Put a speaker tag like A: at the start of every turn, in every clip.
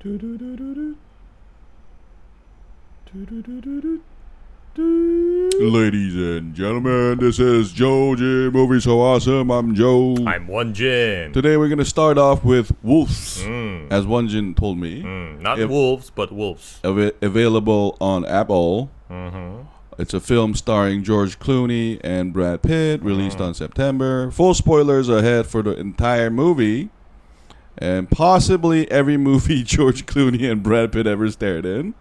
A: Ladies and gentlemen, this is JoeJinMovieSoAwesome. I'm Joe.
B: I'm Won-Jin.
A: Today we're going to start off with Wolves, as Won-Jin told me.
B: Not wolves, but wolves.
A: Available on Apple.
B: Mm-hmm.
A: It's a film starring George Clooney and Brad Pitt, released on September. Full spoilers ahead for the entire movie. And possibly every movie George Clooney and Brad Pitt ever starred in.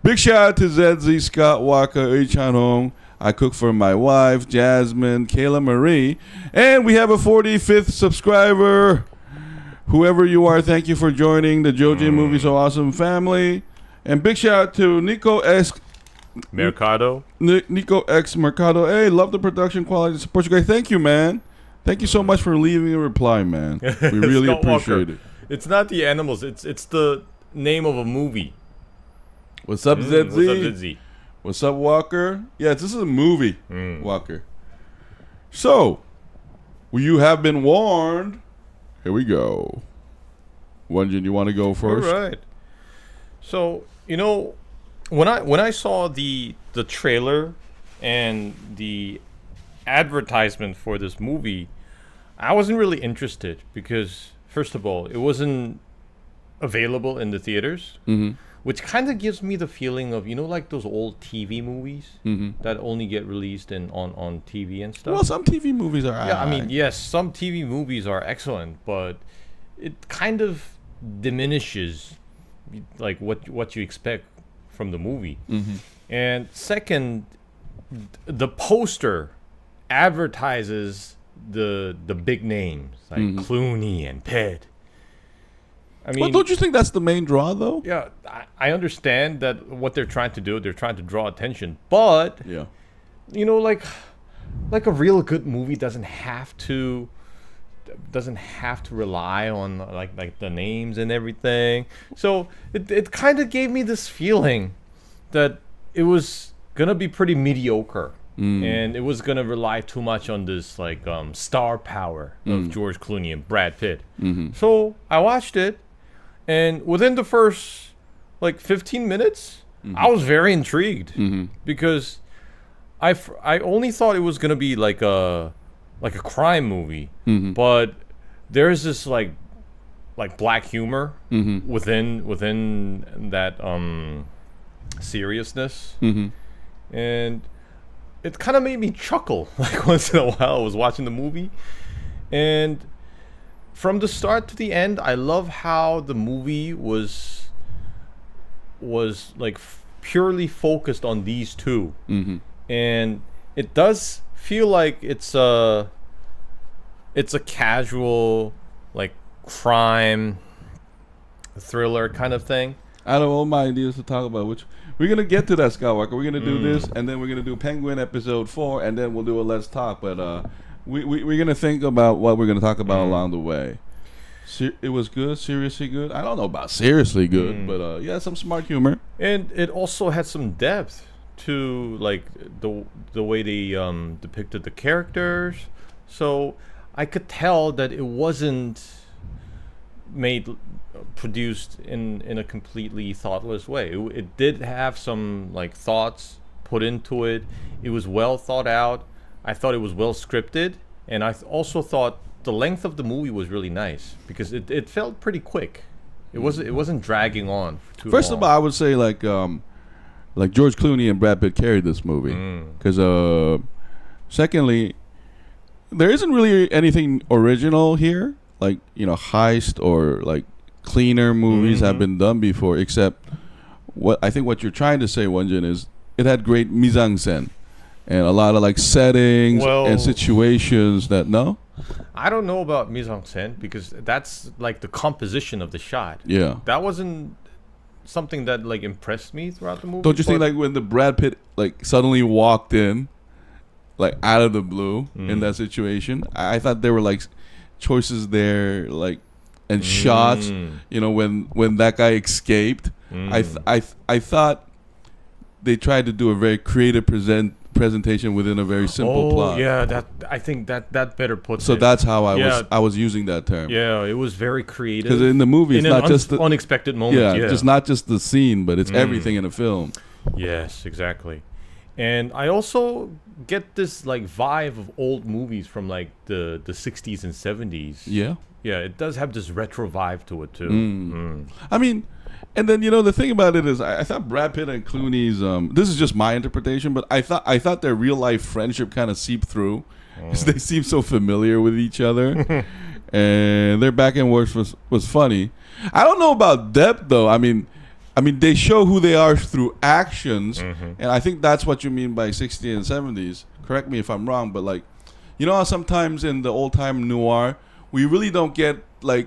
A: Big shout out to ZZ, Scott Walker, Lee Chan-hong. I cook for my wife, Jasmine, Kayla Marie. And we have a 45th subscriber. Whoever you are, thank you for joining the JoeJinMovieSoAwesome family. And big shout out to Nico X
B: Mercado.
A: Nico X Mercado. Hey, love the production quality and support you guys. Thank you, man. Thank you so much for leaving a reply, man. We really appreciate it.
B: It's not the animals. It's the name of a movie.
A: What's up, ZZ?
B: What's up, ZZ?
A: What's up, Walker? Yeah, this is a movie, Walker. So, you have been warned. Here we go. Won-Jin, you want to go first?
B: All right. So, when I saw the trailer and the advertisement for this movie, I wasn't really interested because, first of all, it wasn't available in the theaters, which kind of gives me the feeling of, like those old TV movies that only get released on TV and stuff.
A: Well, some TV movies are
B: Yeah, I mean, yes, some TV movies are excellent, but it kind of diminishes like what you expect from the movie. And second, the poster advertises the big names like Clooney and Pitt. I mean,
A: well, don't you think that's the main draw, though?
B: Yeah, I understand that what they're trying to do, they're trying to draw attention, but
A: Yeah.
B: Like a real good movie doesn't have to rely on like the names and everything. So it kind of gave me this feeling that it was gonna be pretty mediocre. And it was gonna rely too much on this like star power of George Clooney and Brad Pitt. So I watched it, and within the first like 15 minutes, I was very intrigued because I only thought it was gonna be like a crime movie, but there's this like black humor within that seriousness, and it kind of made me chuckle like once in a while. I was watching the movie, and from the start to the end, I love how the movie was like purely focused on these two, and it does feel like it's a casual like crime thriller kind of thing.
A: Out of all my ideas to talk about, which we're gonna get to that, Skywalker. We're gonna do this, and then we're gonna do Penguin episode 4, and then we'll do a Let's Talk. But we're gonna think about what we're gonna talk about along the way. It was good, seriously good. I don't know about seriously good, but yeah, some smart humor,
B: and it also had some depth to like the way they depicted the characters. So I could tell that it wasn't produced in a completely thoughtless way. It did have some like thoughts put into it. It was well thought out. I thought it was well scripted, and I also thought the length of the movie was really nice because it felt pretty quick. It wasn't dragging on for too
A: First
B: long.
A: of all, I would say like George Clooney and Brad Pitt carried this movie because secondly, there isn't really anything original here, like heist or like cleaner movies have been done before, except what you're trying to say, Won-Jin, is it had great mise en scène and a lot of like settings and situations that
B: I don't know about mise en scène because that's like the composition of the shot.
A: Yeah,
B: that wasn't something that like impressed me throughout the movie.
A: Don't you think like when the Brad Pitt like suddenly walked in like out of the blue in that situation, I thought there were like choices there like and shots, when that guy escaped, I thought they tried to do a very creative presentation within a very simple plot.
B: Yeah, I think that better puts
A: So
B: it.
A: that's how I was using that term.
B: Yeah, it was very creative.
A: Because in the movie, it's
B: in
A: not
B: an
A: just the
B: unexpected moment. Yeah,
A: just not just the scene, but it's everything in the film.
B: Yes, exactly. And I also get this like vibe of old movies from like the 60s and 70s.
A: Yeah.
B: Yeah, it does have this retro vibe to it too.
A: I mean, and then the thing about it is, I thought Brad Pitt and Clooney's. This is just my interpretation, but I thought their real life friendship kind of seeped through, because they seem so familiar with each other, and their back and forth was funny. I don't know about depth though. I mean, they show who they are through actions, and I think that's what you mean by 60s and 70s. Correct me if I'm wrong, but like, how sometimes in the old time noir, we really don't get like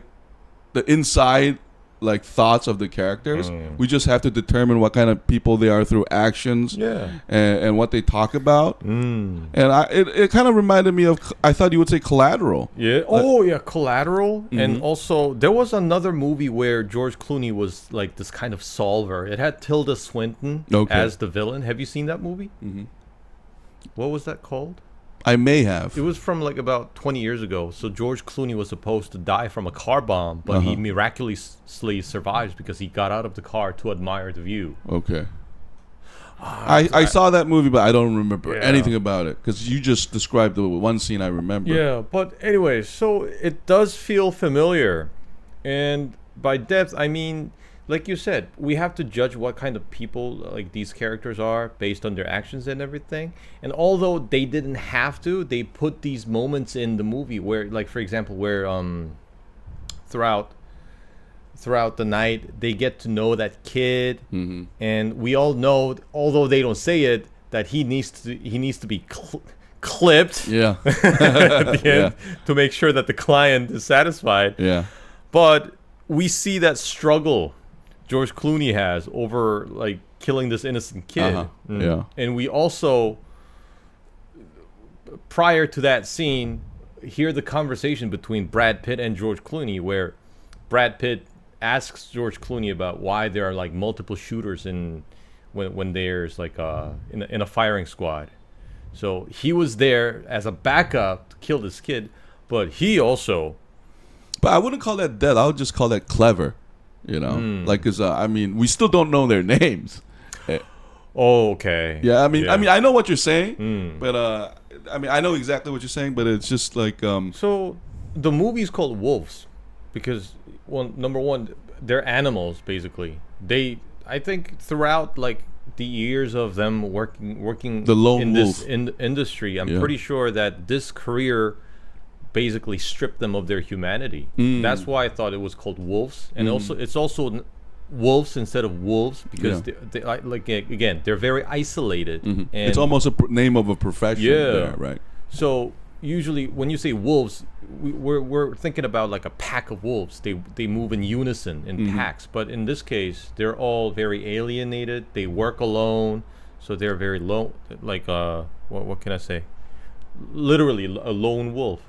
A: the inside like thoughts of the characters. We just have to determine what kind of people they are through actions, and what they talk about. And it kind of reminded me of, I thought you would say, Collateral.
B: Yeah. Collateral. And also there was another movie where George Clooney was like this kind of solver. It had Tilda Swinton as the villain. Have you seen that movie? What was that called?
A: I may have.
B: It was from like about 20 years ago. So George Clooney was supposed to die from a car bomb, but he miraculously survives because he got out of the car to admire the view.
A: Okay. I saw that movie, but I don't remember anything about it, because you just described the one scene I remember.
B: Yeah, but anyway, so it does feel familiar. And by depth, I mean, like you said, we have to judge what kind of people like these characters are based on their actions and everything. And although they didn't have to, they put these moments in the movie where, like, for example, where throughout the night they get to know that kid, and we all know, although they don't say it, that he needs to be clipped
A: at
B: the end to make sure that the client is satisfied. But we see that struggle George Clooney has over like killing this innocent kid. And we also, prior to that scene, hear the conversation between Brad Pitt and George Clooney, where Brad Pitt asks George Clooney about why there are like multiple shooters when there's like in a firing squad. So he was there as a backup to kill this kid, but he also.
A: But I wouldn't call that dead. I would just call that clever. Like, because I mean, we still don't know their names.
B: Okay.
A: Yeah, I mean, I know what you're saying, but I mean, I know exactly what you're saying, but it's just like.
B: So the movie's called Wolves because, well, number one, they're animals basically. I think throughout like the years of them working
A: the lone
B: in
A: wolf.
B: this industry, I'm pretty sure that this career basically stripped them of their humanity. That's why I thought it was called Wolves, and also it's also wolves instead of wolves because they like again, they're very isolated. And
A: it's almost a name of a profession. There, right?
B: So usually when you say wolves, we're thinking about like a pack of wolves. They move in unison in packs, but in this case, they're all very alienated. They work alone, so they're very low. Like what can I say? Literally a lone wolf.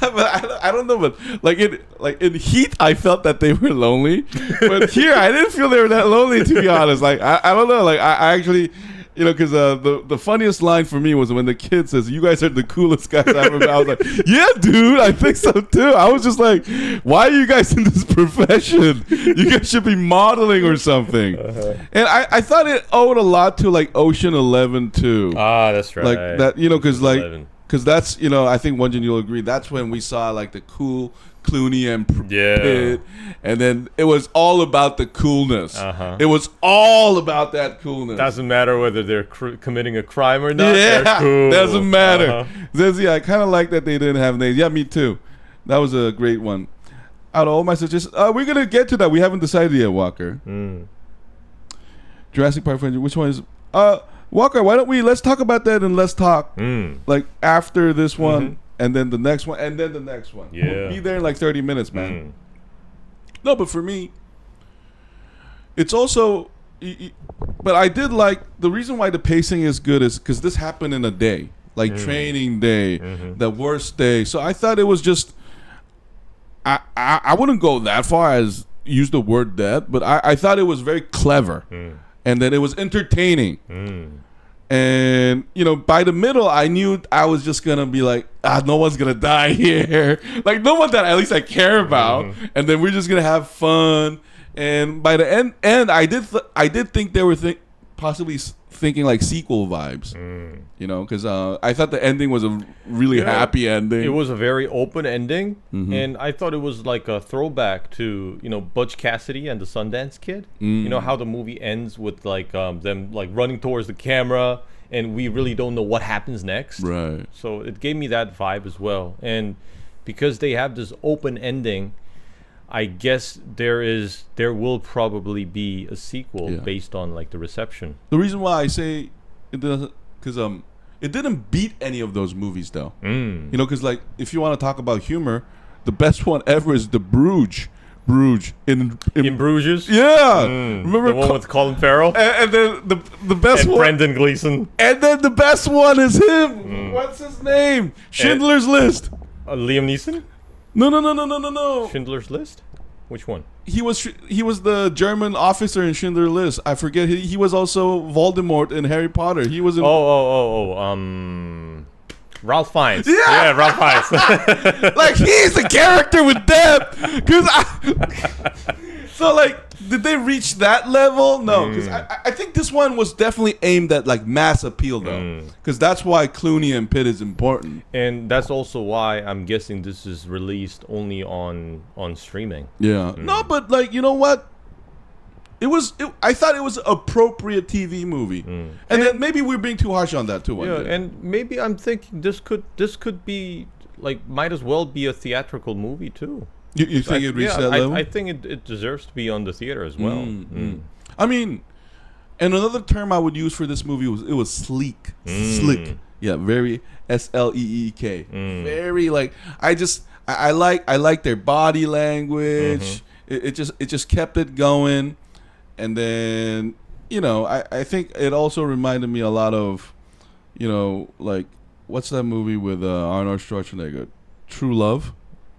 A: But I don't know, but like in Heat, I felt that they were lonely, but here I didn't feel they were that lonely, to be honest. Like I don't know, like I actually, because the funniest line for me was when the kid says, "You guys are the coolest guys I've ever met." I was like, "Yeah, dude, I think so too." I was just like, "Why are you guys in this profession? You guys should be modeling or something." And I thought it owed a lot to like Ocean 11 too.
B: Ah, that's right.
A: Like that, because like.
B: 11.
A: Because that's, I think Won-Jin, you'll agree, that's when we saw like the cool Clooney and Pitt, and then it was all about the coolness. It was all about that coolness.
B: Doesn't matter whether they're committing a crime or not.
A: Yeah,
B: they're cool.
A: Doesn't matter. I kind of like that they didn't have names. Yeah, me too. That was a great one. Out of all my suggestions, we're gonna get to that. We haven't decided yet, Walker. Jurassic Park, which one is? Walker, why don't let's talk about that, and let's talk like after this one, and then the next one, and then the next one.
B: Yeah.
A: We'll be there in like 30 minutes, man. No, but for me, it's also, but I did like, the reason why the pacing is good is because this happened in a day, like training day, the worst day. So I thought it was just, I wouldn't go that far as use the word death, but I thought it was very clever. and then it was entertaining.
B: Mm.
A: And by the middle, I knew I was just gonna be like, no one's gonna die here. Like no one that at least I care about, and then we're just gonna have fun. And by the end, I did think they were possibly thinking like sequel vibes, because I thought the ending was a really happy ending.
B: It was a very open ending, and I thought it was like a throwback to Butch Cassidy and the Sundance Kid. You know how the movie ends with like them like running towards the camera, and we really don't know what happens next.
A: Right.
B: So it gave me that vibe as well, and because they have this open ending, I guess there will probably be a sequel based on like the reception.
A: The reason why I say it doesn't, because it didn't beat any of those movies though. Because like if you want to talk about humor, the best one ever is the Bruges in
B: Bruges.
A: Yeah, remember
B: the one with Colin Farrell,
A: and then the best
B: and
A: one,
B: Brendan Gleeson,
A: and then the best one is him. What's his name? Schindler's List.
B: Liam Neeson.
A: No.
B: Schindler's List? Which one?
A: He was the German officer in Schindler's List. I forget. He was also Voldemort in Harry Potter. He was in.
B: Ralph Fiennes.
A: Yeah,
B: Ralph Fiennes.
A: Like he's a character with depth. So like, did they reach that level? No, because I think this one was definitely aimed at like mass appeal though, because that's why Clooney and Pitt is important,
B: and that's also why I'm guessing this is released only on streaming.
A: Yeah, no, but like you know what? I thought it was appropriate TV movie, and then maybe we're being too harsh on that too.
B: And maybe I'm thinking this could be like might as well be a theatrical movie too.
A: You think it reached that level?
B: I think it deserves to be on the theater as well.
A: I mean, and another term I would use for this movie was sleek, slick. Yeah, very SLEEK. Very like I like their body language. It just kept it going, and then I think it also reminded me a lot of like what's that movie with Arnold Schwarzenegger, True Love.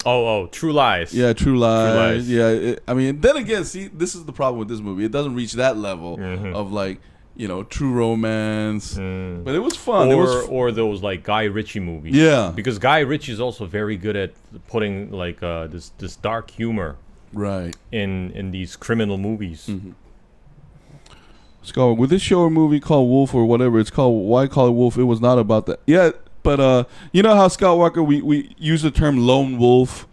B: Oh, True Lies.
A: Yeah, True Lies. Yeah, I mean, then again, see, this is the problem with this movie. It doesn't reach that level of like, true romance. But it was fun.
B: Or those like Guy Ritchie movies.
A: Yeah.
B: Because Guy Ritchie is also very good at putting like this dark humor in these criminal movies.
A: Scott, with this show or movie called Wolf or whatever it's called, why call it Wolf? It was not about that. Yeah. But you know how Scott Walker we use the term lone wolf,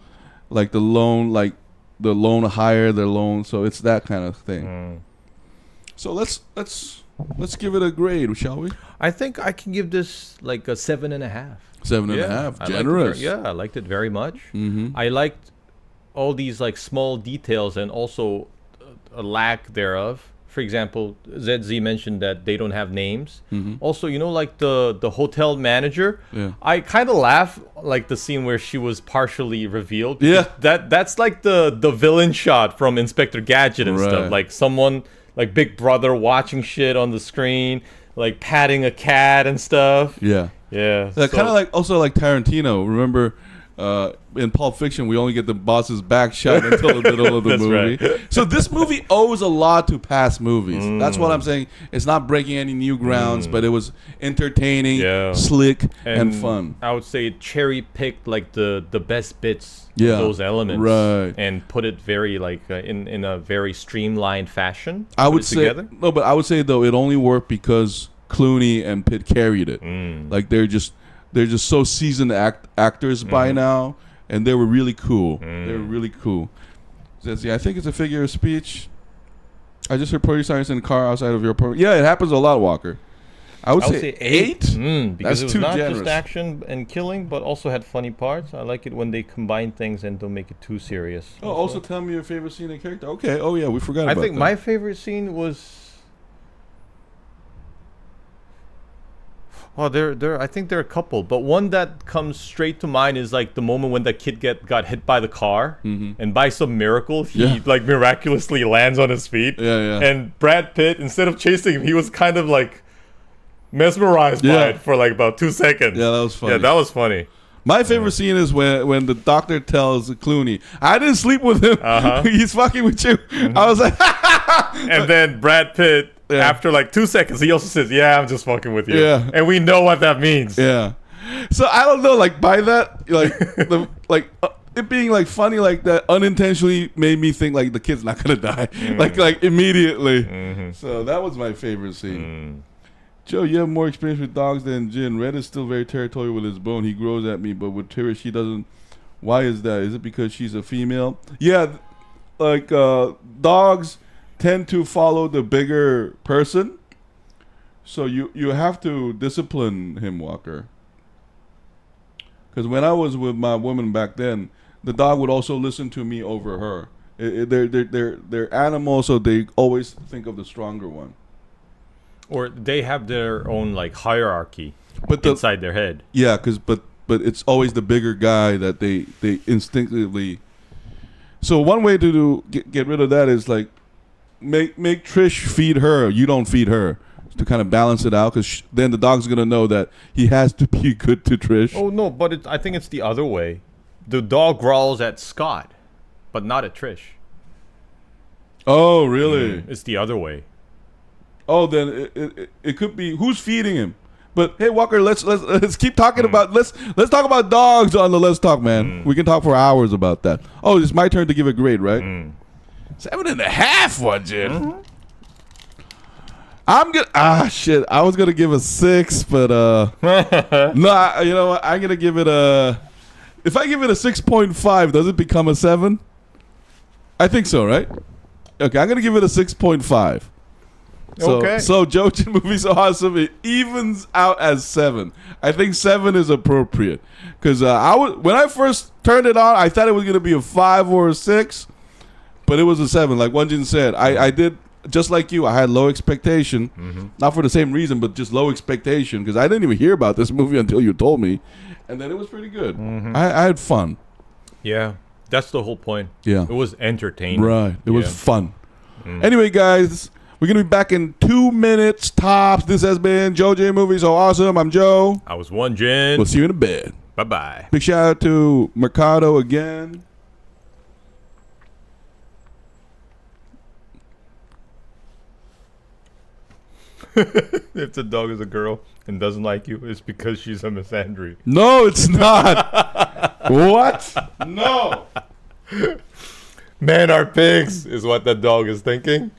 A: like the lone hire, the lone, so it's that kind of thing. So let's give it a grade, shall we?
B: I think I can give this like a 7.5.
A: 7.5, generous.
B: I liked it very much. I liked all these like small details and also a lack thereof. For example, ZZ mentioned that they don't have names. Also, like the hotel manager. Yeah. I kind of laugh like the scene where she was partially revealed.
A: Yeah.
B: That's like the villain shot from Inspector Gadget and stuff. Like someone like Big Brother watching shit on the screen, like patting a cat and stuff.
A: Yeah.
B: Yeah.
A: Kind of like also like Tarantino. Remember? In Pulp Fiction, we only get the boss's back shot until the middle of the movie. Right. So this movie owes a lot to past movies. That's what I'm saying. It's not breaking any new grounds, but it was entertaining, slick, and fun.
B: I would say cherry-picked like the best bits of those elements, and put it very like in a very streamlined fashion.
A: I would say no, but I would say though it only worked because Clooney and Pitt carried it. Like they're just so seasoned actors by now, and they were really cool. They were really cool. Says, I think it's a figure of speech. I just heard police sirens in the car outside of your apartment. Yeah, it happens a lot, Walker. I would say 8.
B: Because
A: That's
B: it was
A: too
B: not
A: generous.
B: just action and killing, but also had funny parts. I like it when they combine things and don't make it too serious.
A: Oh, also tell me your favorite scene and character. Okay. Oh yeah, we forgot about that.
B: I think my favorite scene was. Oh, I think there are a couple, but one that comes straight to mind is like the moment when the kid got hit by the car, and by some miracle he like miraculously lands on his feet. And Brad Pitt, instead of chasing him, he was kind of like mesmerized by it for like about 2 seconds.
A: Yeah, that was funny.
B: Yeah, that was funny.
A: My favorite scene is when the doctor tells Clooney, "I didn't sleep with him. He's fucking with you." I was like,
B: and then Brad Pitt after like 2 seconds, he also says, "Yeah, I'm just fucking with you."
A: Yeah.
B: And we know what that means.
A: Yeah. So I don't know, like by that, like it being like funny like that unintentionally made me think like the kid's not gonna die, like immediately. So that was my favorite scene. Joe, you have more experience with dogs than Jin. Red is still very territorial with his bone. He grows at me, but with Tara, she doesn't. Why is that? Is it because she's a female? Yeah, like dogs tend to follow the bigger person. So you have to discipline him, Walker. Because when I was with my woman back then, the dog would also listen to me over her. They're animals, so they always think of the stronger one.
B: Or they have their own like hierarchy
A: But
B: inside their head.
A: Yeah, but it's always the bigger guy that they instinctively. So one way to get rid of that is like make Trish feed her. You don't feed her to kind of balance it out, because then the dog's gonna know that he has to be good to Trish.
B: Oh no, but I think it's the other way. The dog growls at Scott, but not at Trish.
A: Oh really?
B: It's the other way.
A: Oh, then it could be who's feeding him. But hey, Walker, let's keep talking about let's talk about dogs on the Let's Talk, man. We can talk for hours about that. Oh, it's my turn to give a grade, right? 7.5, Won-Jin. I'm gonna shit. I was gonna give a 6, but no. You know what? I'm gonna give it a. If I give it a 6.5, does it become a 7? I think so, right? Okay, I'm gonna give it a 6.5. So JoeJinMovieSoAwesome, it evens out as 7. I think 7 is appropriate, because when I first turned it on, I thought it was gonna be a 5 or a 6, but it was a 7. Like Won-Jin said, I did just like you. I had low expectation, not for the same reason, but just low expectation, because I didn't even hear about this movie until you told me, and then it was pretty good. I had fun.
B: Yeah, that's the whole point.
A: Yeah,
B: it was entertaining.
A: Right, it was fun. Anyway, guys. We're going to be back in 2 minutes tops. This has been JoeJinMovieSoAwesome. I'm Joe.
B: I was Won-Jin.
A: We'll see you in a bit.
B: Bye-bye.
A: Big shout out to Mercado again.
B: If the dog is a girl and doesn't like you, it's because she's a misandry.
A: No, it's not. What? No.
B: Men are pigs is what that dog is thinking.